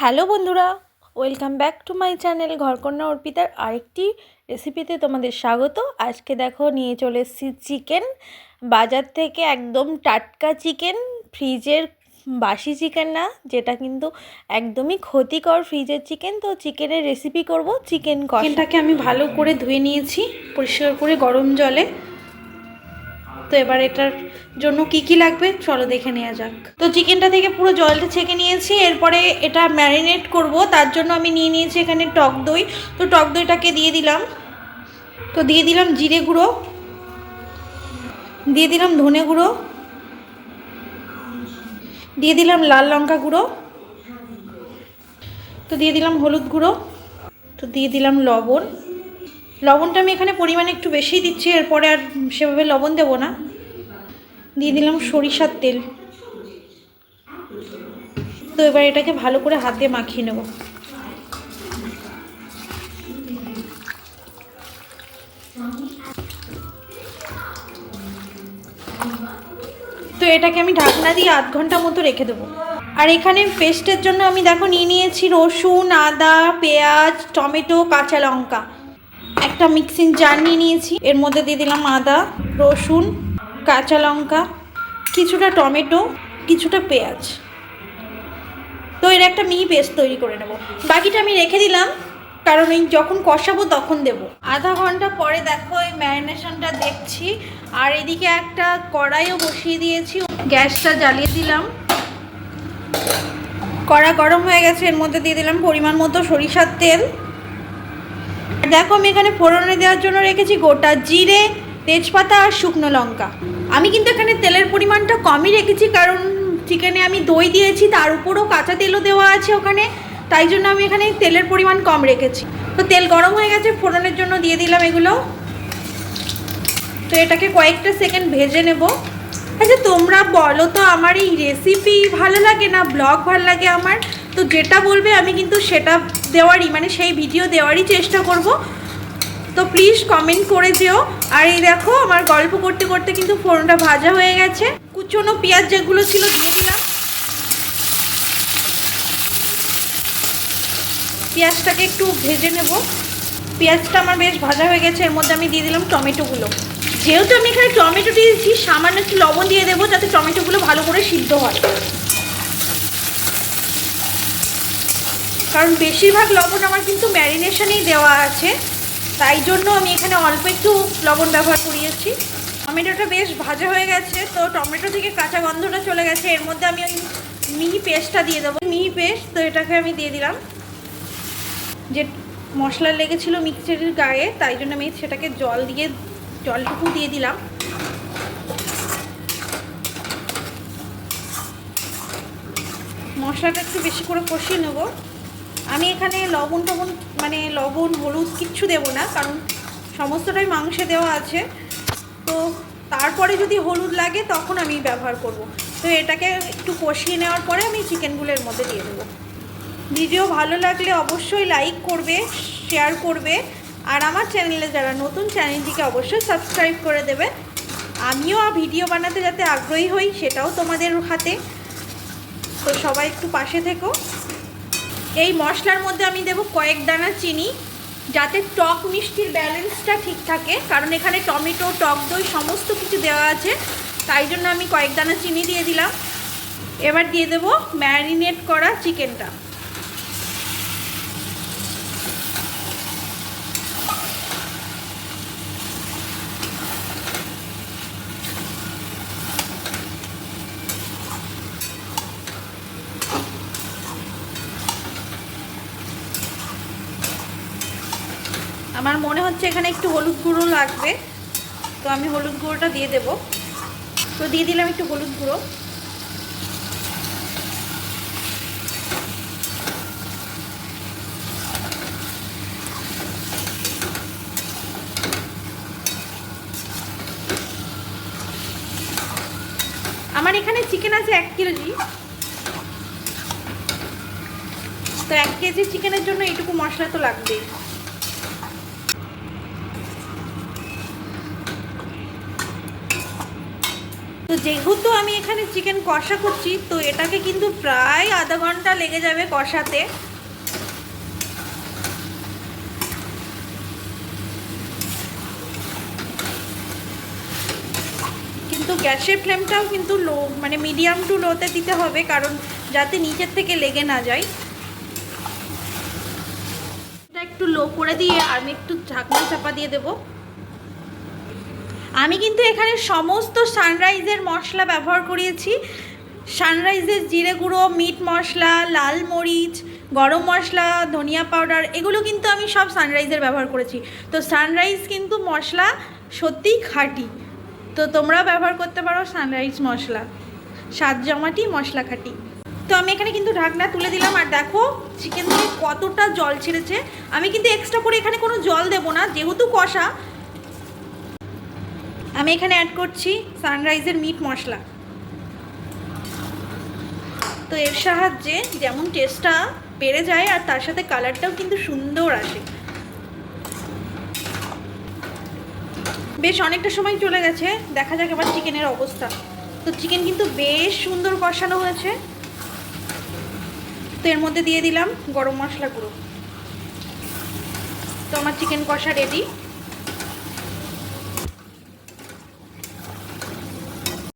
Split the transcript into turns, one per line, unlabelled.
Hello বন্ধুরা, welcome back to my channel Gharkanya অর্পিতার আরেকটি রেসিপিতে তোমাদের স্বাগত। আজকে দেখো নিয়ে চলে এসেছি চিকেন, বাজার থেকে একদম টাটকা চিকেন, ফ্রিজের বাসি চিকেন না, যেটা কিন্তু একদমই ক্ষতিকর ফ্রিজের চিকেন। তো চিকেনের রেসিপি করব, চিকেন কষা। চিকেনটাকে আমি ভালো করে ধুয়ে নিয়েছি পরিষ্কার করে গরম জলে। তো এবার এটার জন্য কি লাগবে চলো দেখে নেওয়া যাক। তো চিকেনটা থেকে পুরো জলটা ছেঁকে নিয়েছি, এরপরে এটা ম্যারিনেট করব। তার জন্য আমি নিয়ে নিয়েছি এখানে টক দই। তো টক দইটাকে দিয়ে দিলাম। তো দিয়ে দিলাম জিরে গুঁড়ো, দিয়ে দিলাম ধনে গুঁড়ো, দিয়ে দিলাম লাল লঙ্কা গুঁড়ো, তো দিয়ে দিলাম হলুদ গুঁড়ো, তো দিয়ে দিলাম লবণ। লবণটা আমি এখানে পরিমাণে একটু বেশিই দিচ্ছি, এরপরে আর সেভাবে লবণ দেবো না। দিয়ে দিলাম সরিষার তেল। তো এবার এটাকে ভালো করে হাত দিয়ে মাখিয়ে নেব। তো এটাকে আমি ঢাকনা দিয়ে আধ ঘন্টা মতো রেখে দেবো। আর এখানে পেস্টের জন্য আমি দেখো নিয়ে নিয়েছি রসুন, আদা, পেঁয়াজ, টমেটো, কাঁচা লঙ্কা। একটা মিক্সিং জার নিয়ে নিয়েছি, এর মধ্যে দিয়ে দিলাম আদা, রসুন, কাঁচা লঙ্কা, কিছুটা টমেটো, কিছুটা পেঁয়াজ। তো এর একটা মিহি পেস্ট তৈরি করে নেব। বাকিটা আমি রেখে দিলাম, কারণ এই যখন কষাবো তখন দেব। আধা ঘন্টা পরে দেখো এই ম্যারিনেশনটা দেখছি। আর এদিকে একটা কড়াইও বসিয়ে দিয়েছি, গ্যাসটা জ্বালিয়ে দিলাম। কড়া গরম হয়ে গেছে, এর মধ্যে দিয়ে দিলাম পরিমাণ মতো সরিষার তেল। দেখো আমি এখানে ফোড়নে দেওয়ার জন্য রেখেছি গোটা জিরে, তেজপাতা আর শুকনো লঙ্কা। আমি কিন্তু এখানে তেলের পরিমাণটা কমই রেখেছি, কারণ চিকেনে আমি দই দিয়েছি, তার উপরও কাঁচা তেলও দেওয়া আছে ওখানে, তাই জন্য আমি এখানে তেলের পরিমাণ কম রেখেছি। তো তেল গরম হয়ে গেছে, ফোড়নের জন্য দিয়ে দিলাম এগুলো। তো এটাকে কয়েকটা সেকেন্ড ভেজে নেব। আচ্ছা তোমরা বলো তো, আমার এই রেসিপি ভালো লাগে না ব্লগ ভালো লাগে আমার? তো যেটা বলবে আমি কিন্তু সেটা দেওয়ারই, মানে সেই ভিডিও দেওয়ারই চেষ্টা করব। তো প্লিজ কমেন্ট করে যেও। আর এই দেখো আমার গল্প করতে করতে কিন্তু ফোড়নটা ভাজা হয়ে গেছে। কুচনো পেঁয়াজ যেগুলো ছিল দিয়ে দিলাম। পেঁয়াজটাকে একটু ভেজে নেব। পেঁয়াজটা আমার বেশ ভাজা হয়ে গেছে, এর মধ্যে আমি দিয়ে দিলাম টমেটোগুলো। যেহেতু আমি এখানে টমেটো দিয়েছি, সামান্য একটু লবণ দিয়ে দেবো যাতে টমেটোগুলো ভালো করে সিদ্ধ হয়, কারণ বেশিরভাগ লবণ আমার কিন্তু ম্যারিনেশনেই দেওয়া আছে, তাই জন্য আমি এখানে অল্প একটু লবণ ব্যবহার করিয়েছি। টমেটোটা বেশ ভাজা হয়ে গেছে, তো টমেটো থেকে কাঁচা গন্ধটা চলে গেছে। এর মধ্যে আমি ওই মিহি পেস্টটা দিয়ে দেবো, মিহি পেস্ট। তো এটাকে আমি দিয়ে দিলাম। যে মশলা লেগেছিল মিক্সচারের গায়ে, তাই জন্য আমি সেটাকে জলটুকু দিয়ে দিলাম। মশলাটা একটু বেশি করে কষিয়ে নেব। আমি এখানে লবণ মানে লবণ হলুদ কিচ্ছু দেবো না, কারণ সমস্তটাই মাংসে দেওয়া আছে। তো তারপরে যদি হলুদ লাগে তখন আমি ব্যবহার করব। তো এটাকে একটু কষিয়ে নেওয়ার পরে আমি চিকেনগুলোর মধ্যে দিয়ে দেবো। ভিডিও ভালো লাগলে অবশ্যই লাইক করবে, শেয়ার করবে, আর আমার চ্যানেলে যারা নতুন, চ্যানেলটিকে অবশ্যই সাবস্ক্রাইব করে দেবে। আমিও ভিডিও বানাতে যাতে আগ্রহী হই, সেটাও তোমাদের হাতে। তো সবাই একটু পাশে থেকো। এই মশলার মধ্যে আমি দেবো কয়েক দানা চিনি, যাতে টক মিষ্টির ব্যালেন্সটা ঠিক থাকে, কারণ এখানে টমেটো, টক দই সমস্ত কিছু দেওয়া আছে, তাই জন্য আমি কয়েক দানা চিনি দিয়ে দিলাম। এবার দিয়ে দেবো ম্যারিনেট করা চিকেনটা। আমার মনে হচ্ছে এখানে একটু হলুদ গুঁড়ো লাগবে, তো আমি হলুদ গুঁড়োটা দিয়ে দেব। তো দিয়ে দিলাম একটু হলুদ গুঁড়ো। আমার এখানে চিকেন আছে 1 কেজি, তো 1 কেজি চিকেনের জন্য এইটুকু মশলা তো লাগবেই। তো যেহেতু আমি এখানে চিকেন কষা করছি, তো এটাকে কিন্তু প্রায় আধা ঘন্টা লেগে যাবে কষাতে। কিন্তু গ্যাসের ফ্লেমটাও কিন্তু লো, মানে মিডিয়াম টু লোতে দিতে হবে, কারণ যাতে নিচের থেকে লেগে না যায়। এটা একটু লো করে দিয়ে আমি একটু ঢাকনা চাপা দিয়ে দেবো। আমি কিন্তু এখানে সমস্ত সানরাইজের মশলা ব্যবহার করিয়েছি। সানরাইজের জিরে গুঁড়ো, মিট মশলা, লাল মরিচ, গরম মশলা, ধনিয়া পাউডার, এগুলো কিন্তু আমি সব সানরাইজের ব্যবহার করেছি। তো সানরাইজ কিন্তু মশলা সত্যিই খাঁটি, তো তোমরাও ব্যবহার করতে পারো সানরাইজ মশলা, স্বাদ জমাটি মশলা খাঁটি। তো আমি এখানে কিন্তু ঢাকনা তুলে দিলাম, আর দেখো চিকেন থেকে কতটা জল ছেড়েছে। আমি কিন্তু এক্সট্রা করে এখানে কোনো জল দেবো না, যেহেতু কষা। আমি এখানে অ্যাড করছি সানরাইজের মিট মশলা। তো এর সাহায্যে যেমন টেস্টটা বেড়ে যায়, আর তার সাথে কালারটাও কিন্তু সুন্দর আসে। বেশ অনেকটা সময় চলে গেছে, দেখা যাক এবার চিকেনের অবস্থা। তো চিকেন কিন্তু বেশ সুন্দর কষানো হয়েছে। তো এর মধ্যে দিয়ে দিলাম গরম মশলা গুঁড়ো। তো আমার চিকেন কষা রেডি।